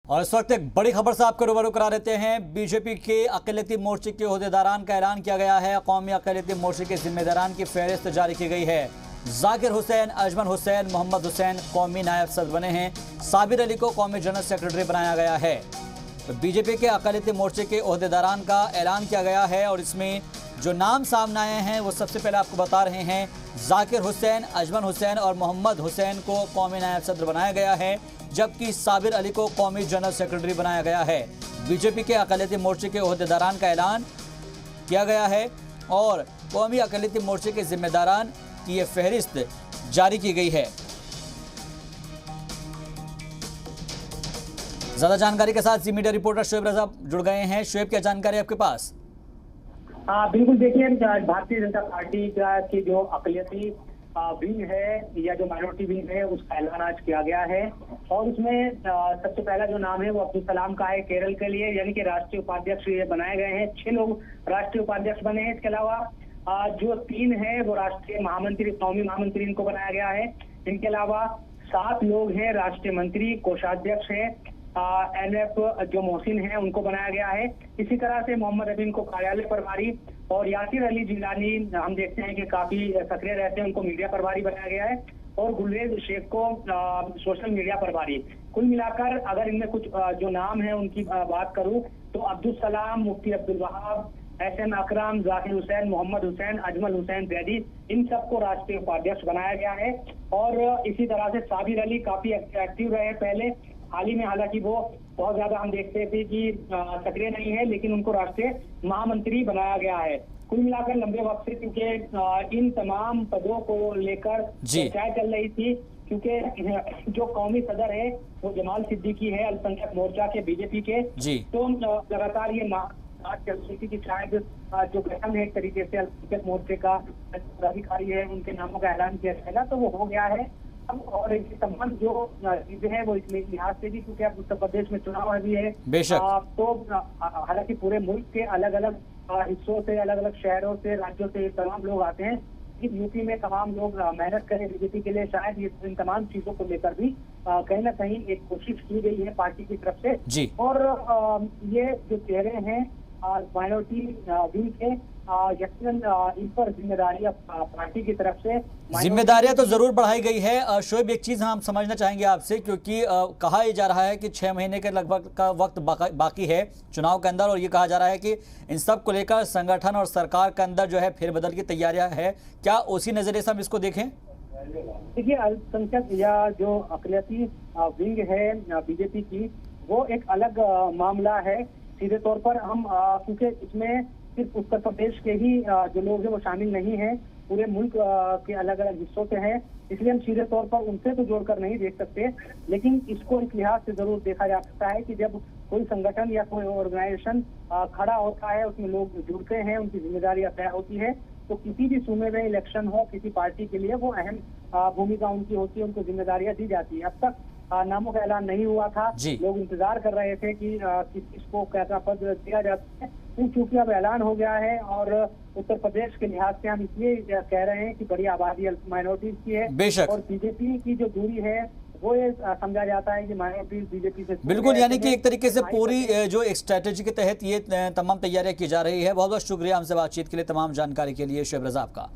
और इस वक्त एक बड़ी खबर से आपको रूबरू करा देते हैं। बीजेपी के अक़लियती मोर्चे के ओहदेदारान का ऐलान किया गया है। कौमी अक़लियती मोर्चे के जिम्मेदारान की फहरिस्त जारी की गई है। जाकिर हुसैन, अजमल हुसैन, मोहम्मद हुसैन कौमी नायब सदर बने हैं। साबिर अली को कौमी जनरल सेक्रेटरी बनाया गया है। तो बीजेपी के अक़लियती मोर्चे के ओहदेदारान का ऐलान किया गया है और इसमें जो नाम सामने आए हैं वो सबसे पहले आपको बता रहे हैं। जाकिर हुसैन, अजमल हुसैन और मोहम्मद हुसैन को कौमी नायब सदर बनाया गया है, जबकि साबिर अली को कौमी जनरल सेक्रेटरी बनाया गया है। बीजेपी के अक़लियती मोर्चे के ओहदेदारान का ऐलान किया गया है और कौमी अक़लियती मोर्चे के जिम्मेदारान की ये फहरिस्त जारी की गई है। ज्यादा जानकारी के साथ जी मीडिया रिपोर्टर शोएब रजा जुड़ गए हैं। शोएब, क्या जानकारी आपके पास? हाँ बिल्कुल, देखिए भारतीय जनता पार्टी का की जो अक़लियती विंग है या जो माइनॉरिटी विंग है उसका ऐलान आज किया गया है और उसमें सबसे पहला जो नाम है वो अब्दुल सलाम का है केरल के लिए, यानी कि राष्ट्रीय उपाध्यक्ष ये बनाए गए हैं। 6 लोग राष्ट्रीय उपाध्यक्ष बने हैं। इसके अलावा जो 3 है वो राष्ट्रीय महामंत्री, कौमी महामंत्री इनको बनाया गया है। इनके अलावा 7 लोग हैं राष्ट्रीय मंत्री, कोषाध्यक्ष है NF जो मोहसिन है उनको बनाया गया है। इसी तरह से मोहम्मद अमीन को कार्यालय प्रभारी और यासिर अली जिलानी हम देखते हैं कि काफी सक्रिय रहते हैं, उनको मीडिया प्रभारी बनाया गया है और गुलरेज शेख को सोशल मीडिया प्रभारी। कुल मिलाकर अगर इनमें कुछ जो नाम है उनकी बात करूं तो अब्दुल सलाम, मुफ्ती अब्दुल वहाब, SM अकरम, जाकिर हुसैन, मोहम्मद हुसैन, अजमल हुसैन जैदी, इन सबको राष्ट्रीय उपाध्यक्ष बनाया गया है। और इसी तरह से साबिर अली काफी एक्टिव रहे पहले, हाल ही में हालांकि वो बहुत ज्यादा हम देखते थे कि सक्रिय नहीं है, लेकिन उनको राष्ट्रीय महामंत्री बनाया गया है। कुल मिलाकर लंबे वक्त से क्योंकि इन तमाम पदों को लेकर चर्चाएं चल रही थी, क्योंकि जो कौमी सदर है वो जमाल सिद्दीकी है अल्पसंख्यक मोर्चा के बीजेपी के, तो लगातार ये बात चल रही थी कि शायद जो गठन है एक तरीके से अल्पसंख्यक मोर्चे का पदाधिकारी है उनके नामों का ऐलान किया जाएगा, तो वो हो गया है। और इसके संबंध जो चीजें हैं वो इस लिहाज से भी, क्योंकि अब उत्तर प्रदेश में चुनाव भी है तो हालांकि पूरे मुल्क के अलग अलग हिस्सों से, अलग अलग शहरों से, राज्यों से तमाम लोग आते हैं। यूपी में तमाम लोग मेहनत करें बीजेपी के लिए, शायद ये इन तमाम चीजों को लेकर भी कहीं ना कहीं एक कोशिश की गई है पार्टी की तरफ से। और ये जो चेहरे हैं माइनॉरिटी विंग के, यकीनन इन पर जिम्मेदारियां पार्टी की तरफ से जिम्मेदारियां तो जरूर बढ़ाई गई है। शोएब, एक चीज हम समझना चाहेंगे आपसे, क्योंकि कहा जा रहा है कि 6 महीने के लगभग का वक्त बाकी है चुनाव के अंदर, और ये कहा जा रहा है कि इन सब को लेकर संगठन और सरकार के अंदर जो है फेरबदल की तैयारियां है। क्या उसी नजरिए से हम इसको देखें? देखिए, अल्पसंख्यक या जो अक़लियती विंग है बीजेपी की, वो एक अलग मामला है। सीधे तौर पर हम क्योंकि इसमें सिर्फ उत्तर प्रदेश के ही जो लोग हैं वो शामिल नहीं है, पूरे मुल्क के अलग अलग हिस्सों से हैं, इसलिए हम सीधे तौर पर उनसे तो जोड़कर नहीं देख सकते। लेकिन इसको इस लिहाज से जरूर देखा जा सकता है कि जब कोई संगठन या कोई ऑर्गेनाइजेशन खड़ा होता है, उसमें लोग जुड़ते हैं, उनकी जिम्मेदारियां तय होती है, तो किसी भी सूबे में इलेक्शन हो किसी पार्टी के लिए वो अहम भूमिका उनकी होती है, उनको जिम्मेदारियां दी जाती है। अब तक नामों का ऐलान नहीं हुआ था, लोग इंतजार कर रहे थे कि किसको कैसा पद दिया जाता है। क्योंकि अब ऐलान हो गया है और उत्तर प्रदेश के लिहाज से हम इसलिए कह रहे हैं कि बड़ी आबादी माइनॉरिटीज की है और बीजेपी की जो दूरी है वो ये समझा जाता है कि माइनॉरिटीज बीजेपी से बिल्कुल, यानी कि एक तरीके से पूरी जो एक स्ट्रेटेजी के तहत ये तमाम तैयारियां की जा रही है। बहुत बहुत शुक्रिया हमसे बातचीत के लिए, तमाम जानकारी के लिए शोएब रजा आपका।